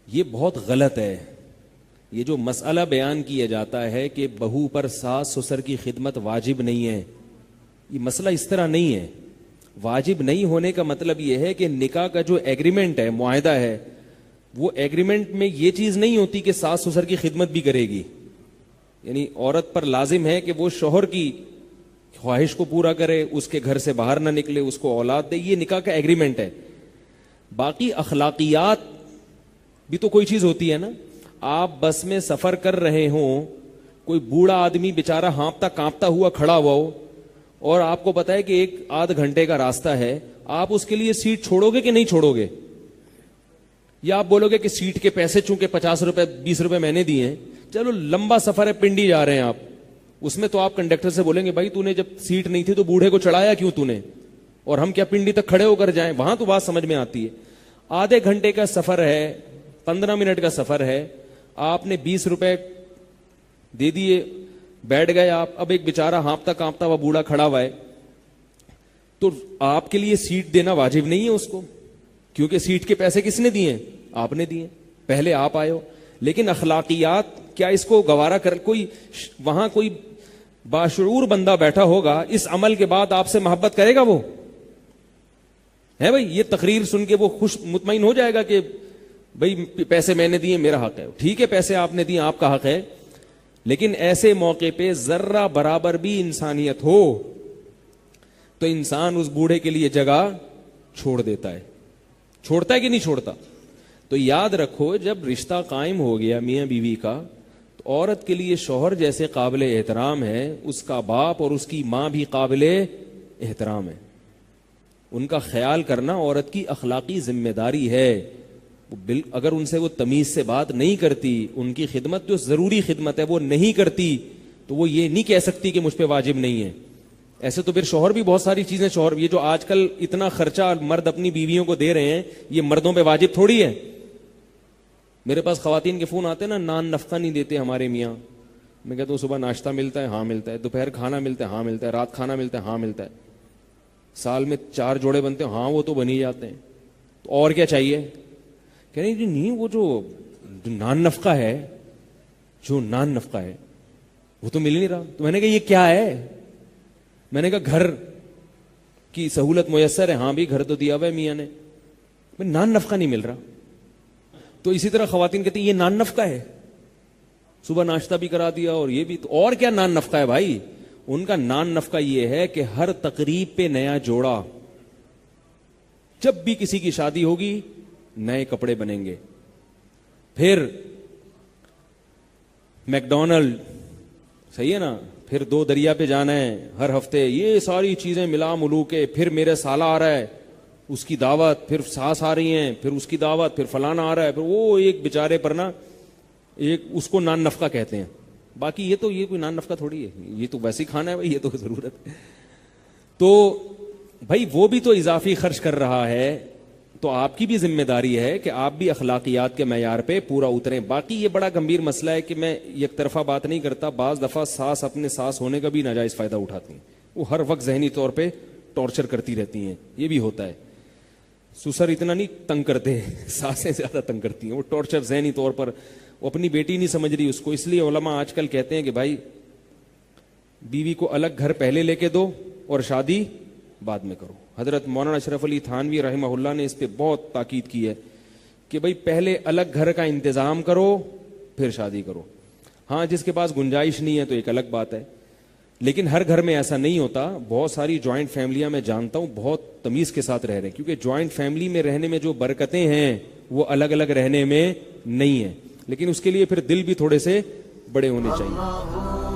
یہ بہت غلط ہے. یہ جو مسئلہ بیان کیا جاتا ہے کہ بہو پر ساس سسر کی خدمت واجب نہیں ہے، یہ مسئلہ اس طرح نہیں ہے. واجب نہیں ہونے کا مطلب یہ ہے کہ نکاح کا جو ایگریمنٹ ہے، معاہدہ ہے، وہ ایگریمنٹ میں یہ چیز نہیں ہوتی کہ ساس سسر کی خدمت بھی کرے گی. یعنی عورت پر لازم ہے کہ وہ شوہر کی خواہش کو پورا کرے، اس کے گھر سے باہر نہ نکلے، اس کو اولاد دے. یہ نکاح کا ایگریمنٹ ہے. باقی اخلاقیات بھی تو کوئی چیز ہوتی ہے نا. آپ بس میں سفر کر رہے ہوں، کوئی بوڑھا آدمی بیچارہ ہانپتا کانپتا ہوا کھڑا ہوا ہو، اور آپ کو پتا ہے کہ 1-8 گھنٹے کا راستہ ہے، آپ اس کے لیے سیٹ چھوڑو گے کہ نہیں چھوڑو گے؟ یا آپ بولو گے کہ سیٹ کے پیسے چونکہ 50 روپے 20 روپے میں نے دیے ہیں، چلو لمبا سفر ہے، پنڈی جا رہے ہیں آپ، اس میں تو آپ کنڈکٹر سے بولیں گے بھائی تو نے جب سیٹ نہیں تھی تو بوڑھے کو چڑھایا کیوں تو نے، اور ہم کیا پنڈی تک کھڑے ہو کر جائیں؟ وہاں تو بات سمجھ میں آتی ہے. آدھے گھنٹے کا سفر ہے، 15 منٹ کا سفر ہے، آپ نے 20 روپے دے دیے، بیٹھ گئے آپ. اب ایک بیچارہ ہانپتا کانپتا ہوا بوڑھا کھڑا ہوا ہے، تو آپ کے لیے سیٹ دینا واجب نہیں ہے اس کو، کیونکہ سیٹ کے پیسے کس نے دیے؟ آپ نے دیے، پہلے آپ آئے ہو. لیکن اخلاقیات کیا اس کو گوارا کر؟ کوئی وہاں کوئی باشعور بندہ بیٹھا ہوگا، اس عمل کے بعد آپ سے محبت کرے گا وہ؟ ہے بھائی، یہ تقریر سن کے وہ خوش مطمئن ہو جائے گا کہ بھئی پیسے میں نے دیے، میرا حق ہے. ٹھیک ہے، پیسے آپ نے دیے، آپ کا حق ہے، لیکن ایسے موقع پہ ذرہ برابر بھی انسانیت ہو تو انسان اس بوڑھے کے لیے جگہ چھوڑ دیتا ہے. چھوڑتا ہے کہ نہیں چھوڑتا؟ تو یاد رکھو، جب رشتہ قائم ہو گیا میاں بیوی کا، تو عورت کے لیے شوہر جیسے قابل احترام ہے، اس کا باپ اور اس کی ماں بھی قابل احترام ہے. ان کا خیال کرنا عورت کی اخلاقی ذمہ داری ہے. اگر ان سے وہ تمیز سے بات نہیں کرتی، ان کی خدمت جو ضروری خدمت ہے وہ نہیں کرتی، تو وہ یہ نہیں کہہ سکتی کہ مجھ پہ واجب نہیں ہے. ایسے تو پھر شوہر بھی بہت ساری چیزیں، شوہر یہ جو آج کل اتنا خرچہ مرد اپنی بیویوں کو دے رہے ہیں، یہ مردوں پہ واجب تھوڑی ہے. میرے پاس خواتین کے فون آتے ہیں نا، نان نفقہ نہیں دیتے ہمارے میاں. میں کہتا ہوں صبح ناشتہ ملتا ہے؟ ہاں ملتا ہے. دوپہر کھانا ملتا ہے؟ ہاں ملتا ہے. رات کھانا ملتا ہے؟ ہاں ملتا ہے. سال میں 4 جوڑے بنتے ہیں؟ ہاں وہ تو بن ہی جاتے ہیں. تو اور کیا چاہیے؟ کہہ رہے نہیں، وہ جو نان نفقہ ہے، جو نان نفقہ ہے وہ تو مل نہیں رہا. تو میں نے کہا یہ کیا ہے؟ میں نے کہا گھر کی سہولت میسر ہے. ہاں بھی گھر تو دیا ہوا ہے میاں نے، نان نفقہ نہیں مل رہا. تو اسی طرح خواتین کہتی ہیں یہ نان نفقہ ہے، صبح ناشتہ بھی کرا دیا اور یہ بھی. تو اور کیا نان نفقہ ہے بھائی؟ ان کا نان نفقہ یہ ہے کہ ہر تقریب پہ نیا جوڑا، جب بھی کسی کی شادی ہوگی نئے کپڑے بنیں گے. پھر میکڈونلڈ، صحیح ہے نا، پھر 2 دریا پہ جانا ہے ہر ہفتے، یہ ساری چیزیں ملا ملو کے. پھر میرے سالہ آ رہا ہے، اس کی دعوت، پھر ساس آ رہی ہیں، پھر اس کی دعوت، پھر فلانا آ رہا ہے. پھر وہ ایک بیچارے پر نا ایک اس کو نان نفقہ کہتے ہیں. باقی یہ کوئی نان نفقہ تھوڑی ہے، یہ تو ویسے ہی کھانا ہے بھائی، یہ تو ضرورت ہے. تو بھائی وہ بھی تو اضافی خرچ کر رہا ہے، تو آپ کی بھی ذمہ داری ہے کہ آپ بھی اخلاقیات کے معیار پہ پورا اتریں. باقی یہ بڑا گمبھیر مسئلہ ہے کہ میں یک طرفہ بات نہیں کرتا. بعض دفعہ ساس اپنے ساس ہونے کا بھی ناجائز فائدہ اٹھاتی ہیں، وہ ہر وقت ذہنی طور پہ ٹارچر کرتی رہتی ہیں. یہ بھی ہوتا ہے. سسر اتنا نہیں تنگ کرتے، ساسیں زیادہ تنگ کرتی ہیں. وہ ٹارچر ذہنی طور پر، وہ اپنی بیٹی نہیں سمجھ رہی اس کو. اس لیے علماء آج کل کہتے ہیں کہ بھائی بیوی کو الگ گھر پہلے لے کے دو اور شادی بعد میں کرو. حضرت مولانا اشرف علی تھانوی رحمہ اللہ نے اس پہ بہت تاکید کی ہے کہ بھائی پہلے الگ گھر کا انتظام کرو پھر شادی کرو. ہاں جس کے پاس گنجائش نہیں ہے تو ایک الگ بات ہے، لیکن ہر گھر میں ایسا نہیں ہوتا. بہت ساری جوائنٹ فیملیاں میں جانتا ہوں بہت تمیز کے ساتھ رہ رہے ہیں، کیونکہ جوائنٹ فیملی میں رہنے میں جو برکتیں ہیں وہ الگ الگ رہنے میں نہیں ہیں. لیکن اس کے لیے پھر دل بھی تھوڑے سے بڑے ہونے چاہیے.